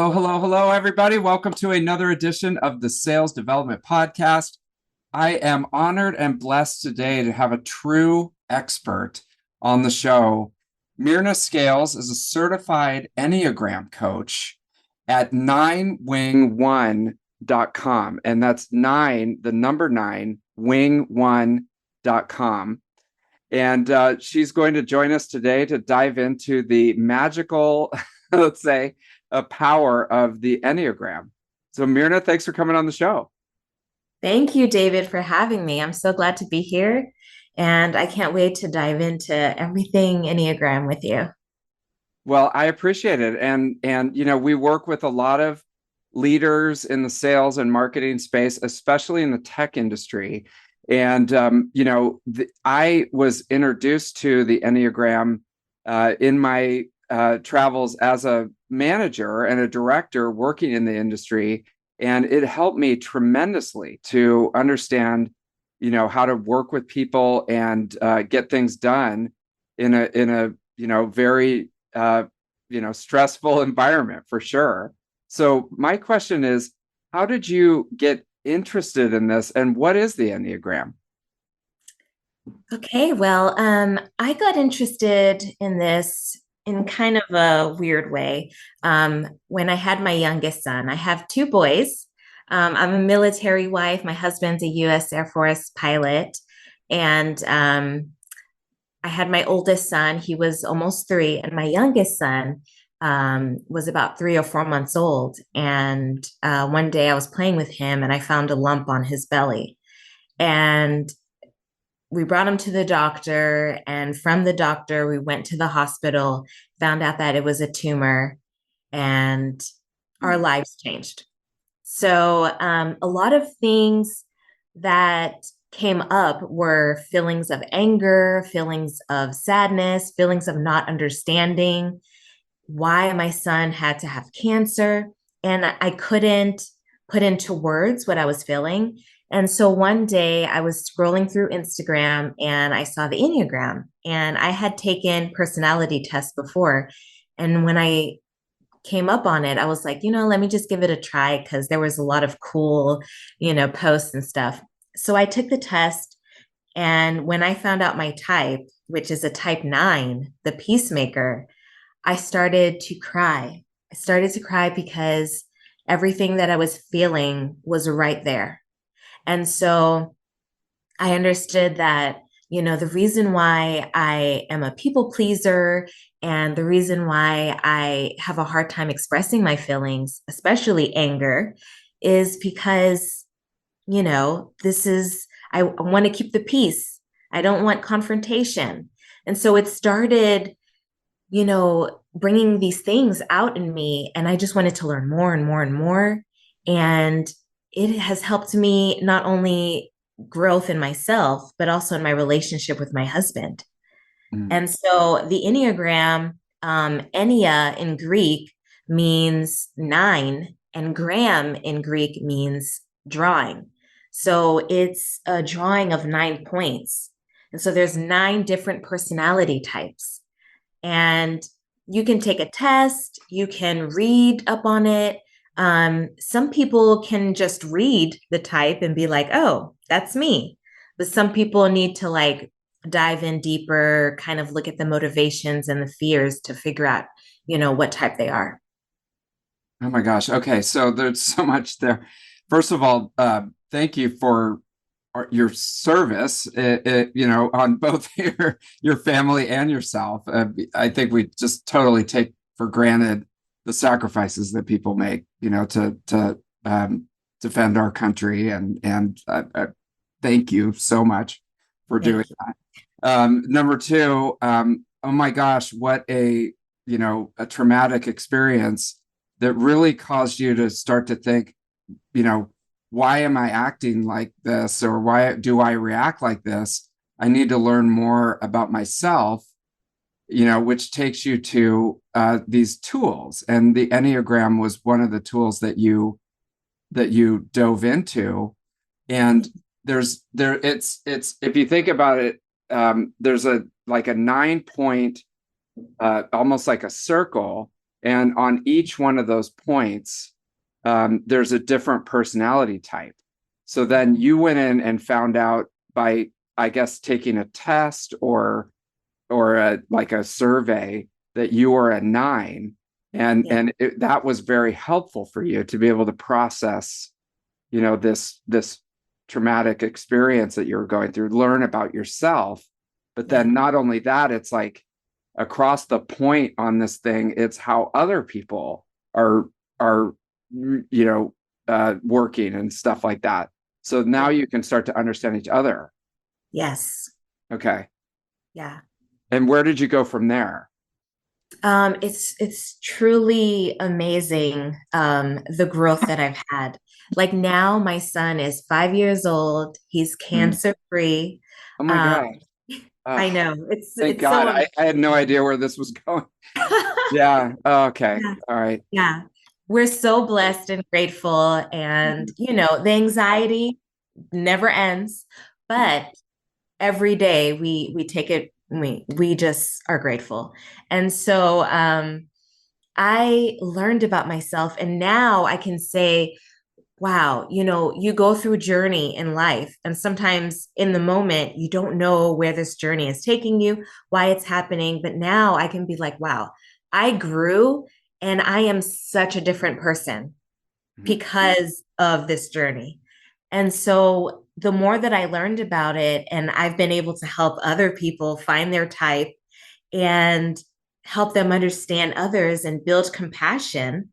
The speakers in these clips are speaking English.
Hello, hello, hello, everybody. Welcome to another edition of the Sales Development Podcast. I am honored and blessed today to have a true expert on the show. Myrna Scales is a certified Enneagram coach at 9wing1.com. And that's nine, the number nine, wing1.com. And she's going to join us today to dive into the magical, let's say, power of the Enneagram. So Myrna, thanks for coming on the show. Thank you, David, for having me. I'm so glad to be here, and I can't wait to dive into everything Enneagram with you. Well, I appreciate it. And we work with a lot of leaders in the sales and marketing space, especially in the tech industry. And I was introduced to the Enneagram in my travels as a manager and a director working in the industry. And it helped me tremendously to understand, how to work with people and get things done in a very stressful environment for sure. So my question is, how did you get interested in this, and what is the Enneagram? Okay, well, I got interested in this in kind of a weird way. When I had my youngest son, I have two boys. I'm a military wife. My husband's a U.S. Air Force pilot, and I had my oldest son. He was almost 3, and my youngest son was about 3 or 4 months old. And one day I was playing with him, and I found a lump on his belly. And we brought him to the doctor, and from the doctor, we went to the hospital, found out that it was a tumor, and our lives changed. So, a lot of things that came up were feelings of anger, feelings of sadness, feelings of not understanding why my son had to have cancer. And I couldn't put into words what I was feeling. And so one day I was scrolling through Instagram and I saw the Enneagram, and I had taken personality tests before. And when I came up on it, I was like, let me just give it a try because there was a lot of cool, posts and stuff. So I took the test. And when I found out my type, which is a type 9, the peacemaker, I started to cry. I started to cry because everything that I was feeling was right there. And so I understood that, the reason why I am a people pleaser and the reason why I have a hard time expressing my feelings, especially anger, is because, I want to keep the peace. I don't want confrontation. And so it started, bringing these things out in me. And I just wanted to learn more and more and more. And it has helped me not only growth in myself, but also in my relationship with my husband. Mm. And so the Enneagram, Ennea in Greek means 9, and gram in Greek means drawing. So it's a drawing of 9 points. And so there's 9 different personality types. And you can take a test, you can read up on it. Some people can just read the type and be like, oh, that's me. But some people need to dive in deeper, kind of look at the motivations and the fears to figure out, what type they are. Oh my gosh. Okay, so there's so much there. First of all, thank you for your service, on both your family and yourself. I think we just totally take for granted the sacrifices that people make, to defend our country, and thank you so much for doing that. Number two, oh my gosh, what a traumatic experience that really caused you to start to think, why am I acting like this, or why do I react like this? I need to learn more about myself, which takes you to these tools. And the Enneagram was one of the tools that you dove into. And it's if you think about it, there's a 9 point, almost like a circle, And on each one of those points, there's a different personality type. So then you went in and found out by, I guess, taking a test or like a survey that you were a 9, Yeah. that was very helpful for you to be able to process, this traumatic experience that you're going through, learn about yourself. But Yeah. then not only that, it's like across the point on this thing, it's how other people are working and stuff like that. So now Yeah. you can start to understand each other. Yes. Okay. Yeah. And where did you go from there? It's truly amazing, the growth that I've had. Like now, my son is 5 years old. He's Hmm. cancer free. Oh my Um, God. I Oh, know thank it's so God. amazing. I had no idea where this was going. Yeah. Oh, okay. Yeah, All right. yeah. We're so blessed and grateful, and the anxiety never ends, but every day we take it. We just are grateful, and so I learned about myself, and now I can say, wow, you go through a journey in life, and sometimes in the moment, you don't know where this journey is taking you, why it's happening. But now I can be like, wow, I grew and I am such a different person Mhm. because of this journey. And so the more that I learned about it, and I've been able to help other people find their type and help them understand others and build compassion,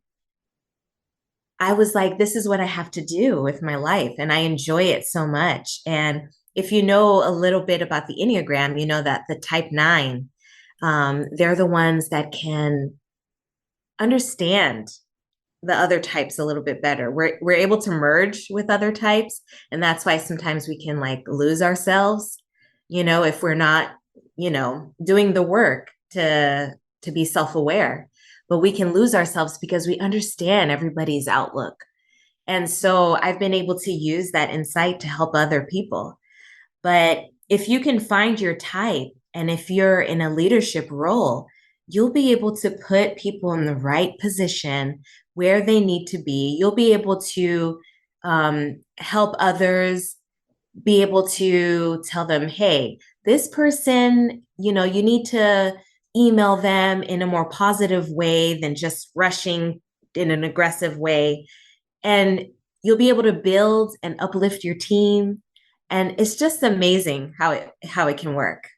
I was like, this is what I have to do with my life. And I enjoy it so much. And if you know a little bit about the Enneagram, you know that the type 9, they're the ones that can understand the other types a little bit better. We're able to merge with other types. And that's why sometimes we can like lose ourselves, if we're not, doing the work to be self-aware. But we can lose ourselves because we understand everybody's outlook. And so I've been able to use that insight to help other people. But if you can find your type and if you're in a leadership role, you'll be able to put people in the right position where they need to be. You'll be able to help others, be able to tell them, hey, this person, you need to email them in a more positive way than just rushing in an aggressive way, and you'll be able to build and uplift your team, and it's just amazing how it can work.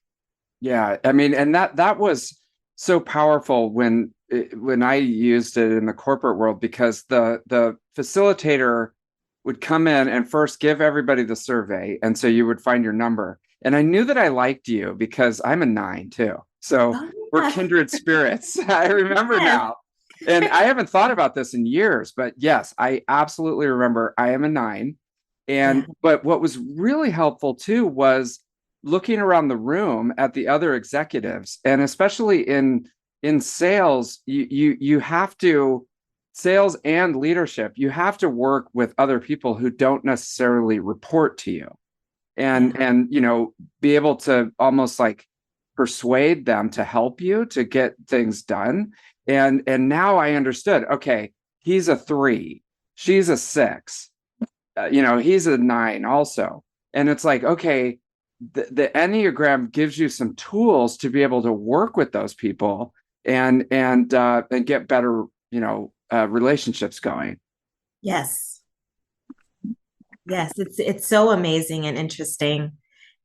Yeah. I mean, and that was so powerful when I used it in the corporate world, because the facilitator would come in and first give everybody the survey. And so you would find your number. And I knew that I liked you because I'm a 9 too. So Oh we're yeah. kindred spirits. I remember Yes. now. And I haven't thought about this in years, but yes, I absolutely remember I am a 9. Yeah. But what was really helpful too was looking around the room at the other executives, and especially in sales, you have to, sales and leadership, you have to work with other people who don't necessarily report to you, Yeah. and be able to almost like persuade them to help you to get things done. And now I understood, okay, he's a 3, she's a 6, he's a 9 also. And it's like, okay, the Enneagram gives you some tools to be able to work with those people and get better, relationships going. Yes. Yes, it's so amazing and interesting.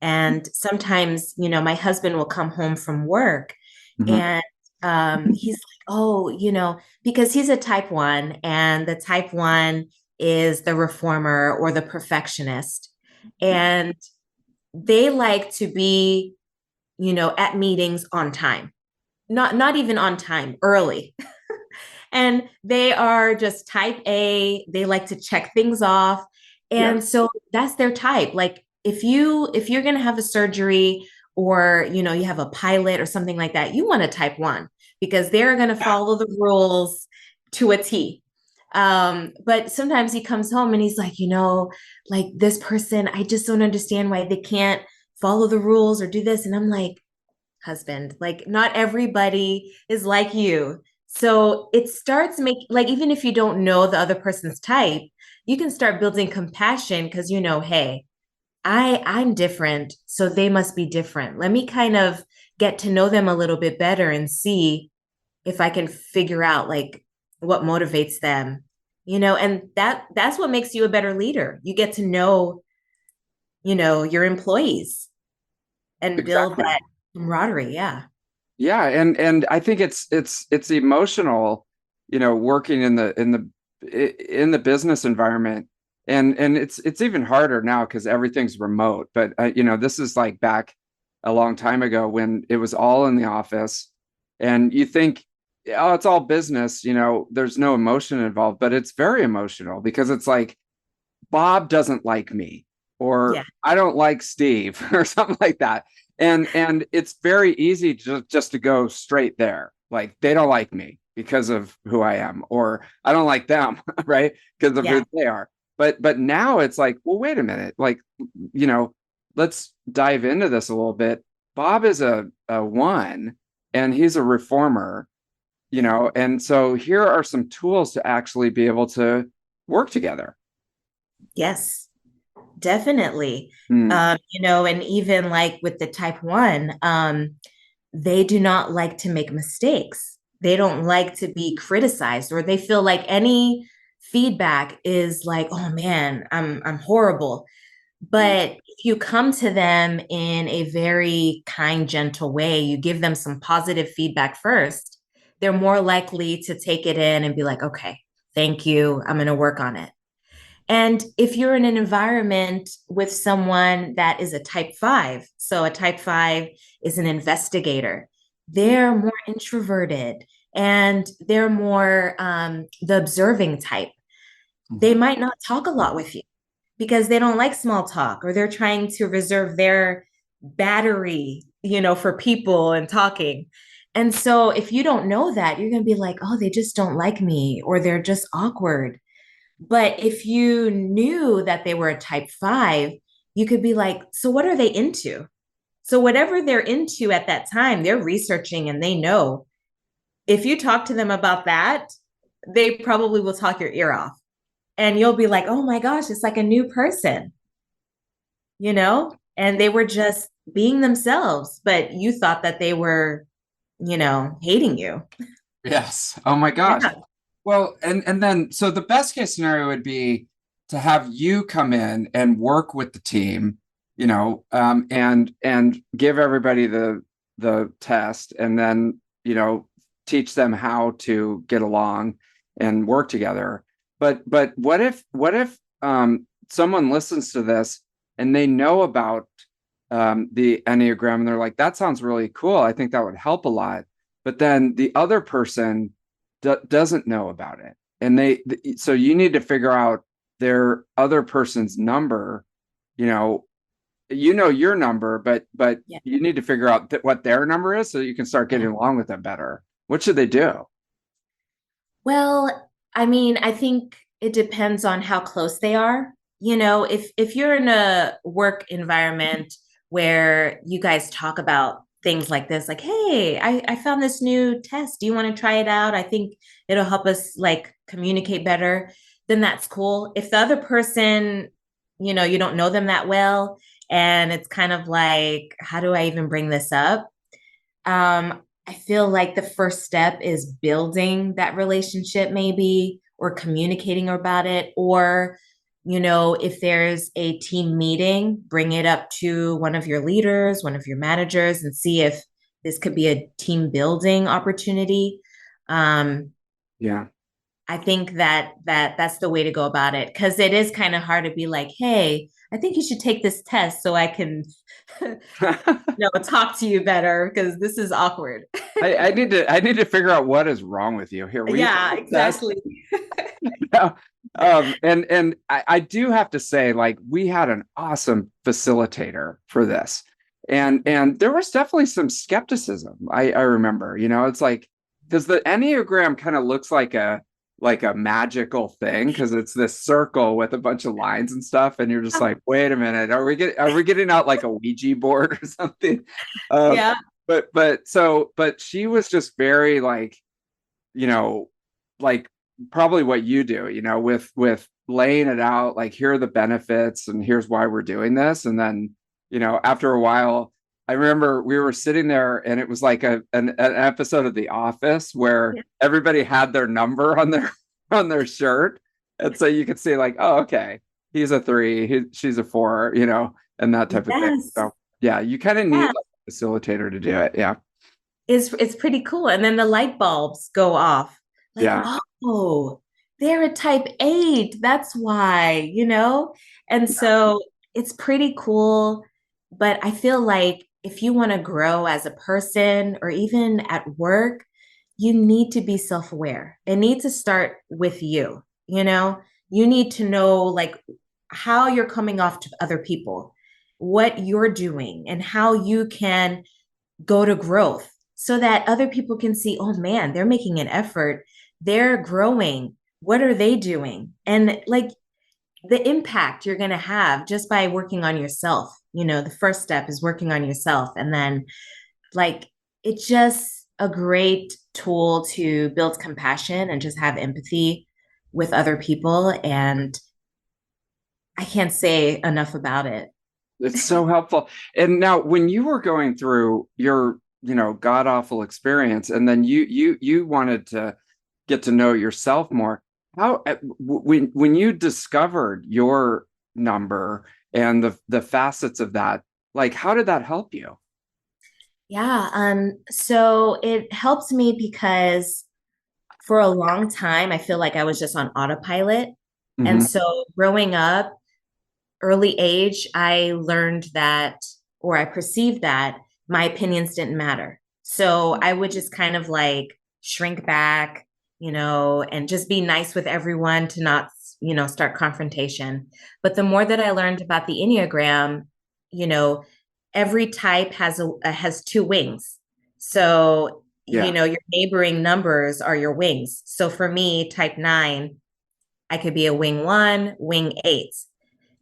And sometimes, my husband will come home from work, Mhm. and he's like, oh, because he's a type 1, and the type 1 is the reformer or the perfectionist. And they like to be, at meetings on time. Not even on time, early. And they are just type A. They like to check things off. Yeah. And so that's their type. Like if you're going to have a surgery, or you have a pilot or something like that, you want a type 1 because they're going to follow the rules to a T. But sometimes he comes home and he's like, like this person, I just don't understand why they can't follow the rules or do this. And I'm like, husband, like not everybody is like you. So it starts making, like, even if you don't know the other person's type, you can start building compassion because you know, hey, I'm different, so they must be different. Let me kind of get to know them a little bit better and see if I can figure out like what motivates them. And that's what makes you a better leader. You get to know, your employees and build Exactly. that camaraderie. Yeah. Yeah, and I think it's emotional, working in the business environment, and it's even harder now because everything's remote. But this is like back a long time ago when it was all in the office, and you think, oh, it's all business, there's no emotion involved, but it's very emotional because it's like Bob doesn't like me, or Yeah. I don't like Steve, or something like that. And it's very easy just to go straight there. Like they don't like me because of who I am, or I don't like them, right? Because of Yeah. who they are. But now it's like, well, wait a minute. Like, you know, let's dive into this a little bit. Bob is a one, and he's a reformer, and so here are some tools to actually be able to work together. Yes. Definitely. Hmm. And even like with the type one, they do not like to make mistakes. They don't like to be criticized, or they feel like any feedback is like, oh man, I'm horrible. But if you come to them in a very kind, gentle way, you give them some positive feedback first, they're more likely to take it in and be like, okay, thank you. I'm going to work on it. And if you're in an environment with someone that is a type five, so a type five is an investigator, they're more introverted and they're more the observing type. They might not talk a lot with you because they don't like small talk, or they're trying to reserve their battery, for people and talking. And so if you don't know that, you're going to be like, oh, they just don't like me, or they're just awkward. But if you knew that they were a type five, you could be like, so what are they into? So, whatever they're into at that time, they're researching and they know. If you talk to them about that, they probably will talk your ear off. And you'll be like, oh my gosh, it's like a new person, And they were just being themselves, but you thought that they were, hating you. Yes. Oh my gosh. Yeah. Well, and then so the best case scenario would be to have you come in and work with the team, and give everybody the test, and then teach them how to get along and work together. But what if someone listens to this and they know about the Enneagram, and they're like, that sounds really cool. I think that would help a lot. But then the other person doesn't know about it, and so you need to figure out their other person's number. Your number, but Yeah. you need to figure out what their number is so you can start Yeah. getting along with them better. What should they do? Well, I mean, I think it depends on how close they are. If you're in a work environment where you guys talk about things like this, like, hey, I found this new test. Do you want to try it out? I think it'll help us like communicate better. Then that's cool. If the other person, you don't know them that well, and it's kind of like, how do I even bring this up? I feel like the first step is building that relationship, maybe, or communicating about it. Or, if there's a team meeting, bring it up to one of your leaders, one of your managers, and see if this could be a team building opportunity. Um, Yeah. I think that's the way to go about it, because it is kind of hard to be like, hey, I think you should take this test so I can talk to you better because this is awkward. I need to figure out what is wrong with you here. We Yeah, test. exactly. Yeah. And I do have to say, like, we had an awesome facilitator for this. And there was definitely some skepticism. I remember, it's like, because the Enneagram kind of looks like a magical thing, because it's this circle with a bunch of lines and stuff, and you're just like, wait a minute, are we getting out like a Ouija board or something? Um, Yeah. but she was just very like, you know, like probably what you do, with laying it out, like here are the benefits and here's why we're doing this. And then, after a while, I remember we were sitting there and it was like an episode of The Office where Yeah. everybody had their number on their on their shirt. And so you could see like, oh, okay, he's a three, she's a four, and that type of thing. Yes. So yeah, you kind of need Yeah. like a facilitator to do it. Yeah. It's pretty cool. And then the light bulbs go off. Like, Yeah. oh, they're a type 8. That's why. And so it's pretty cool. But I feel like if you want to grow as a person or even at work, you need to be self-aware. It needs to start with you. You need to know like how you're coming off to other people, what you're doing, and how you can go to growth so that other people can see, oh man, they're making an effort, they're growing. What are they doing? And like the impact you're going to have just by working on yourself. The first step is working on yourself. And then, like, it's just a great tool to build compassion and just have empathy with other people. And I can't say enough about it. It's so helpful. And now when you were going through your, god awful experience and then you wanted to get to know yourself more, how when you discovered your number and the facets of that, like how did that help you? Yeah. So it helps me because for a long time, I feel like I was just on autopilot. And Hmm. so growing up, early age, I learned that, or I perceived that my opinions didn't matter. So I would just kind of like shrink back, and just be nice with everyone to not start confrontation. But the more that I learned about the Enneagram, you know, every type has two wings. So, Yeah. your neighboring numbers are your wings. So for me, type 9, I could be a wing 1, wing 8.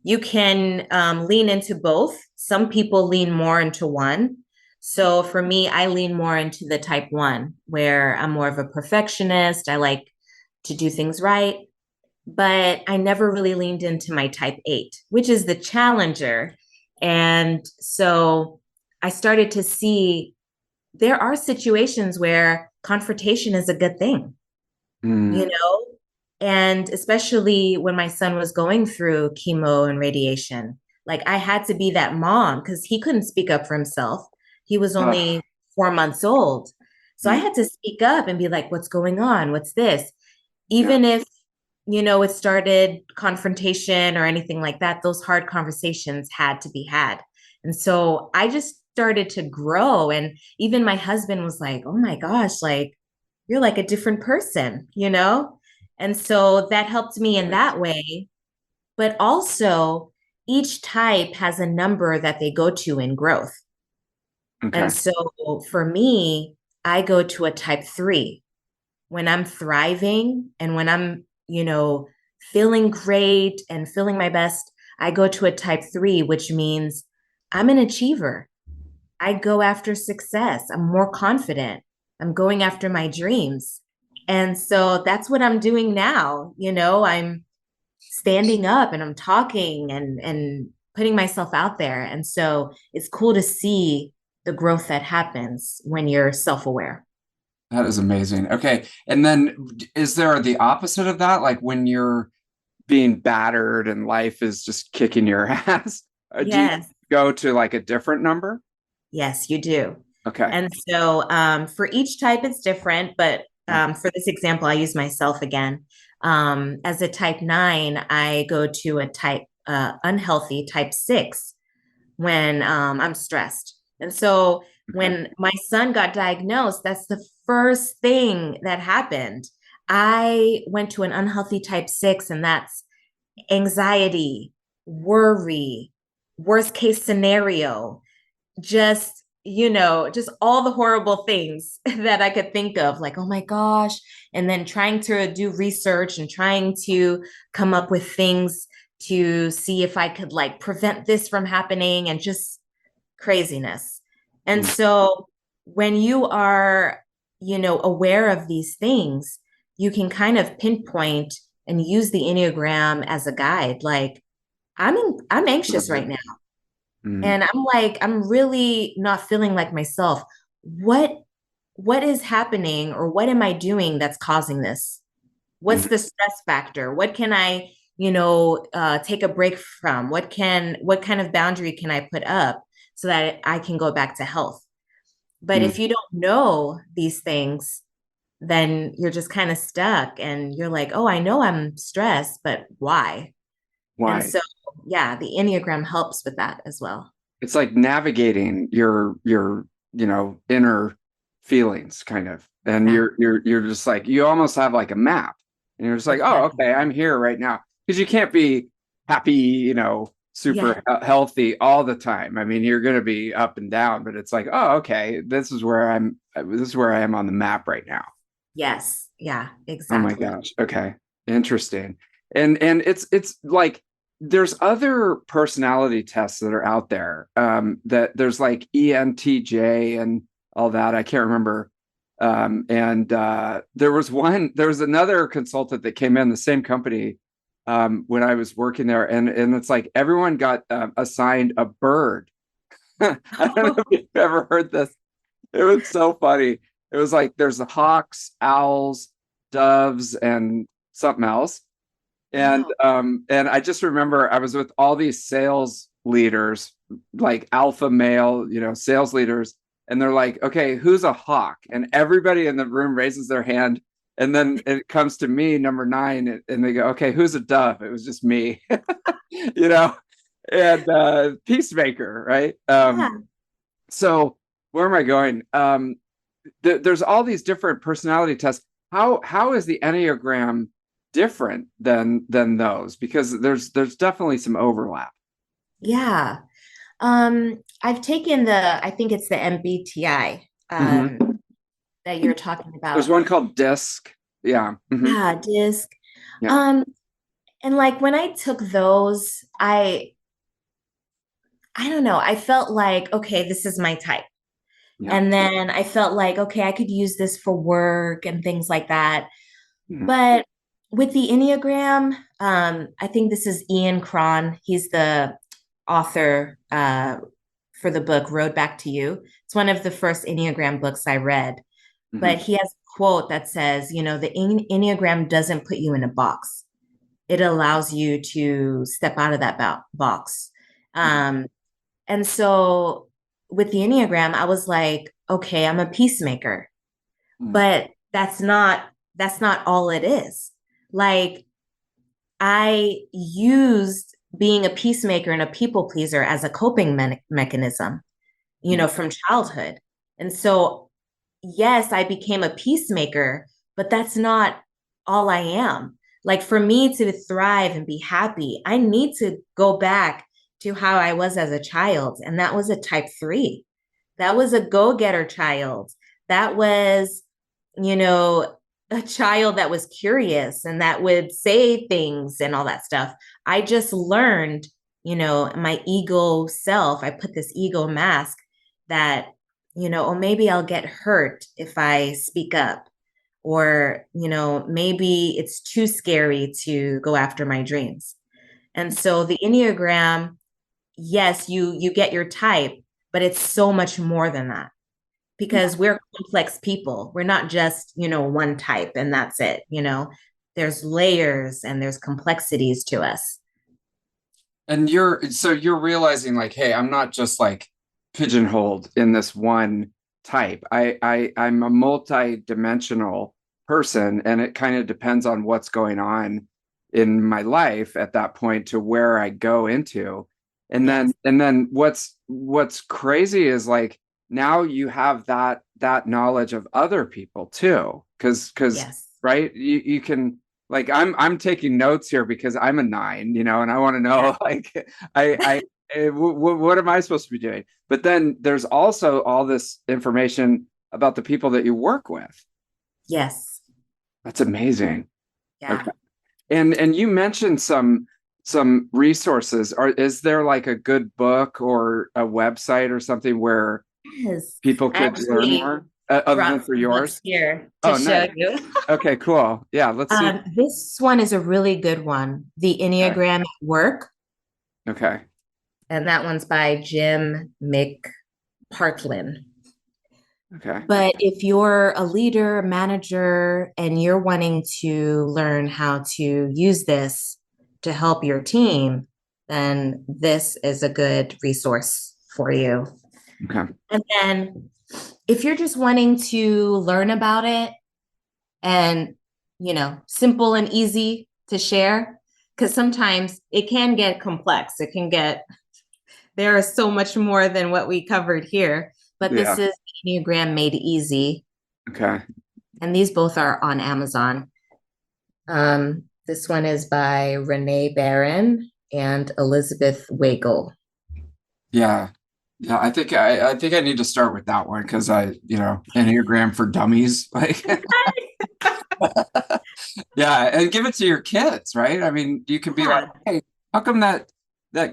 You can lean into both. Some people lean more into one. So for me, I lean more into the type 1, where I'm more of a perfectionist. I like to do things right. But I never really leaned into my type 8, which is the challenger. And so I started to see there are situations where confrontation is a good thing, you Mm. know? And especially when my son was going through chemo and radiation, like I had to be that mom because he couldn't speak up for himself. He was Ugh. only 4 months old. So I Mm. had to speak up and be like, what's going on? What's this? Yeah. Even if it started confrontation or anything like that, those hard conversations had to be had. And so I just started to grow. And even my husband was like, oh my gosh, like you're like a different person? And so that helped me in that way. But also, each type has a number that they go to in growth. And Okay. so for me, I go to a type 3 when I'm thriving and when I'm feeling great and feeling my best. I go to a type 3, which means I'm an achiever. I go after success. I'm more confident. I'm going after my dreams. And so that's what I'm doing now. I'm standing up and I'm talking and putting myself out there. And so it's cool to see the growth that happens when you're self-aware. That is amazing. Okay. And then is there the opposite of that? Like when you're being battered and life is just kicking your ass, do you Yes. go to like a different number? Yes, you do. Okay. And so for each type, it's different. But Yeah. for this example, I use myself again. As a type 9, I go to a unhealthy type 6 when I'm stressed. And so Okay. when my son got diagnosed, that's the first thing that happened. I went to an unhealthy type 6, and that's anxiety, worry, worst case scenario, just all the horrible things that I could think of, like, oh my gosh. And then trying to do research and trying to come up with things to see if I could like prevent this from happening and just craziness. And Mm. so when you are aware of these things, you can kind of pinpoint and use the Enneagram as a guide. Like, I'm anxious right now. Mm, And I'm like, I'm really not feeling like myself. What what is happening, or what am I doing that's causing this? What's mm, the stress factor? What can I, take a break from? What kind of boundary can I put up so that I can go back to health? But mm. if you don't know these things, then you're just kind of stuck and you're like, oh, I know I'm stressed, but why? And Why? so, yeah, the Enneagram helps with that as well. It's like navigating your inner feelings kind of. And Yeah, you're just like you almost have like a map. And you're just like, "Oh, okay, exactly. I'm here right now." Because you can't be happy, super Yeah, healthy all the time. I mean, you're going to be up and down, but it's like, "Oh, okay, this is where I am on the map right now." yes, yeah, Oh my exactly. gosh. Okay. Interesting. And it's like there's other personality tests that are out there. That there's like ENTJ and all that. I can't remember. And there was another consultant that came in the same company when I was working there, and it's like everyone got assigned a bird. I don't know if you've ever heard this. It was so funny. It was like there's the hawks, owls, doves, and something else. Wow. And I just remember I was with all these sales leaders, like alpha male, sales leaders, and they're like, okay, who's a hawk? And everybody in the room raises their hand. And then it comes to me, number nine, and they go, okay, who's a dove? It was just me, you know, and peacemaker, right? Yeah. So where am I going? There's all these different personality tests. How is the Enneagram different than those? Because there's definitely some overlap. Yeah. I've taken I think it's the MBTI Hmm. that you're talking There's about. one called DISC. Yeah. Hmm. Yeah, DISC. Yeah. Um, and like when I took those, I don't know, I felt like, okay, this is my type. Yeah. And then I felt like, okay, I could use this for work and things like that. Mhm. But with the Enneagram, I think this is Ian Cron. He's the author for the book Road Back to You. It's one of the first Enneagram books I read. But Mhm. he has a quote that says, the Enneagram doesn't put you in a box. It allows you to step out of that box. Mhm. Um, and so with the Enneagram, I was like, okay, I'm a peacemaker, Mhm. but that's not all it is. Like, I used being a peacemaker and a people pleaser as a coping mechanism, Mhm. from childhood. And so, yes, I became a peacemaker, but that's not all I am. Like, for me to thrive and be happy, I need to go back to how I was as a child. And that was a type 3. That was a go getter child. That was, you know, a child that was curious and that would say things and all that stuff. I just learned, my ego self, I put this ego mask that, oh, maybe I'll get hurt if I speak up. Or, maybe it's too scary to go after my dreams. And so the Enneagram, yes, you get your type, but it's so much more than that because we're complex people. We're not just, one type and that's it. There's layers and there's complexities to us. And you're realizing like, hey, I'm not just like pigeonholed in this one type. I'm a multi-dimensional person, and it kind of depends on what's going on in my life at that point to where I go into. Yes. And then what's crazy is like now you have that knowledge of other people too. Because Yes. right, you can like I'm taking notes here because I'm a nine, and I want to Yeah. know like I what am I supposed to be doing? But then there's also all this information about the people that you work with. Yes. That's amazing. Yeah. Okay. And you mentioned some resources. Is there like a good book or a website or something where Yes. people could learn Actually, more? other than brought for some books yours? here to Oh, show nice. you. Okay, cool. Yeah, let's see. This one is a really good one, The Okay. Enneagram at Work, Okay. and that one's by Jim McPartlin. Okay. But if you're a leader, manager, and you're wanting to learn how to use this to help your team, then this is a good resource for you. Okay. And then if you're just wanting to learn about it and, simple and easy to share, because sometimes it can get complex. There is so much more than what we covered here, but this Yeah. is Enneagram Made Easy. Okay. And these both are on Amazon. This one is by Renee Barron and Elizabeth Wagle. Yeah. Yeah, I think I need to start with that one because Enneagram for Dummies. Like yeah, and give it to your kids, right? I mean, you could be like, Yeah, hey, how come that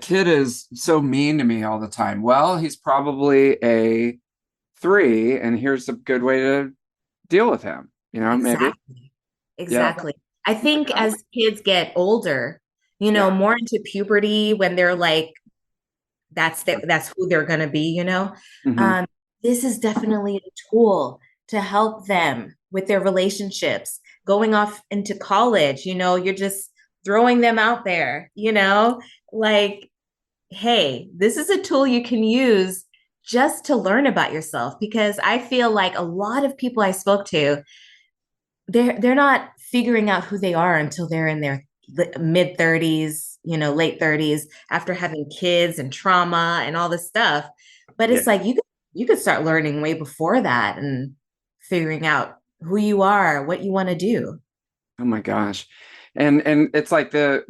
kid is so mean to me all the time? Well, he's probably a 3, and here's a good way to deal with him, maybe. exactly. Yeah. Exactly. I think Okay. as kids get older, Yeah. more into puberty when they're like, that's who they're gonna be. Hmm. Um, this is definitely a tool to help them with their relationships, going off into college, you're just throwing them out there, like, hey, this is a tool you can use just to learn about yourself because I feel like a lot of people I spoke to, they're not figuring out who they are until they're in their mid 30s, late 30s after having kids and trauma and all this stuff. But Yeah. it's like you could start learning way before that and figuring out who you are, what you want to do. Oh my gosh. And it's like the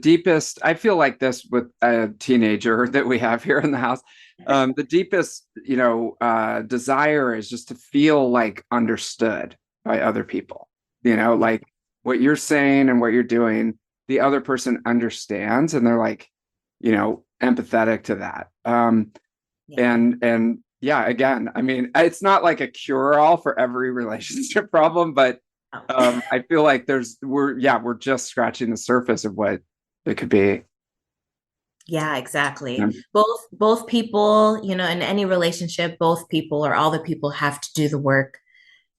deepest, I feel like this with a teenager that we have here in the house. The deepest, desire is just to feel like understood by other people. Like what you're saying and what you're doing, the other person understands and they're like, empathetic to that. Yeah. And yeah, again, I mean, it's not like a cure-all for every relationship problem, but I feel like we're just scratching the surface of what it could be. Yeah, exactly. Um, Both people, in any relationship, both people or all the people have to do the work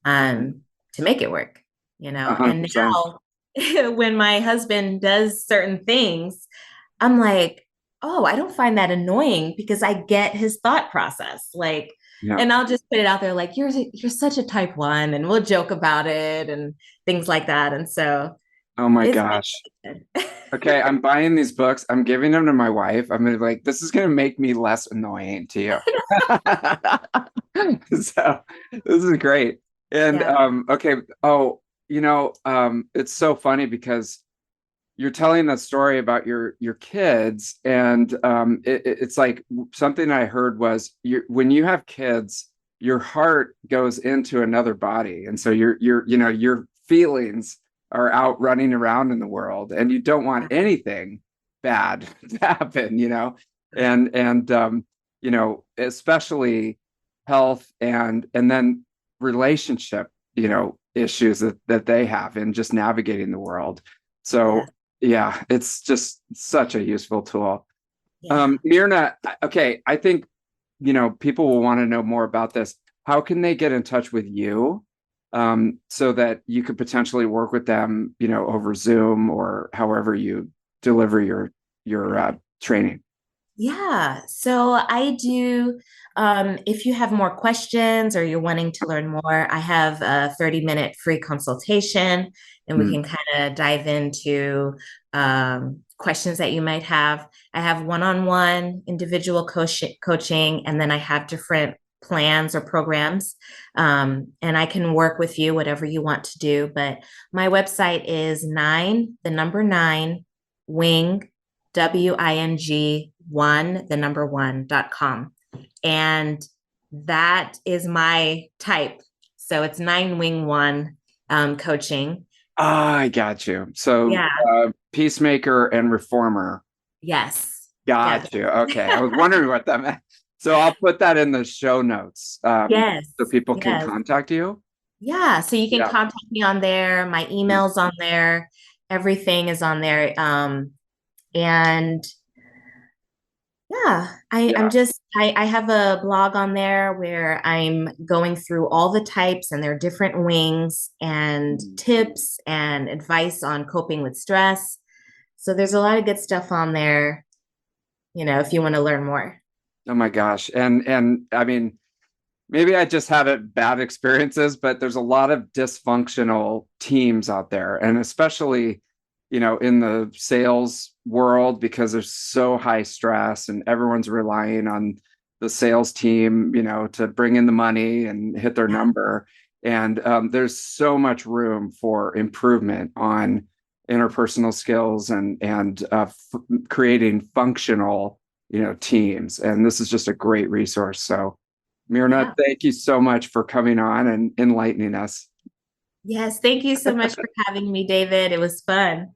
to make it work, And 100%. now when my husband does certain things, I'm like, oh, I don't find that annoying because I get his thought process. Like, Yeah. and I'll just put it out there like you're such a type one, and we'll joke about it and things like that. And so Oh my it's gosh. been Okay, I'm buying these books. I'm giving them to my wife. I'm gonna be like, this is gonna make me less annoying to you. So this is great. And yeah. okay. Oh, it's so funny because you're telling that story about your kids, and it's like something I heard was when you have kids, your heart goes into another body, and so your feelings are out running around in the world, and you don't want anything bad to happen, and especially health and then relationship, issues that they have in just navigating the world. So Yeah. yeah, it's just such a useful tool. Yeah. Myrna, okay, I think, people will want to know more about this. How can they get in touch with you so that you could potentially work with them, over Zoom or however you deliver your training? Yeah. So I do, if you have more questions or you're wanting to learn more, I have a 30-minute free consultation and we Mm. can kind of dive into questions that you might have. I have one-on-one individual coaching, and then I have different plans or programs. And I can work with you, whatever you want to do. But my website is the number nine, wing, WING one.com. And that is my type. So it's 9-wing-1 coaching. Ah, I got you. So Yeah. peacemaker and reformer. Yes. Yes. Got you. Okay. I was wondering what that meant. So I'll put that in the show notes, Yes. so people can Yes. contact you. Yeah. So you can Yeah. contact me on there. My email's on there. Everything is on there. And yeah, I'm Yeah. just I have a blog on there where I'm going through all the types and their different wings and Mhm. tips and advice on coping with stress. So there's a lot of good stuff on there, if you want to learn more. Oh my gosh. And I mean, maybe I just had bad experiences, but there's a lot of dysfunctional teams out there, and especially, in the sales world, because there's so high stress and everyone's relying on the sales team, to bring in the money and hit their Yeah. number. And there's so much room for improvement on interpersonal skills and creating functional, teams. And this is just a great resource. So Myrna, Yeah. thank you so much for coming on and enlightening us. Yes. Thank you so much for having me, David. It was fun.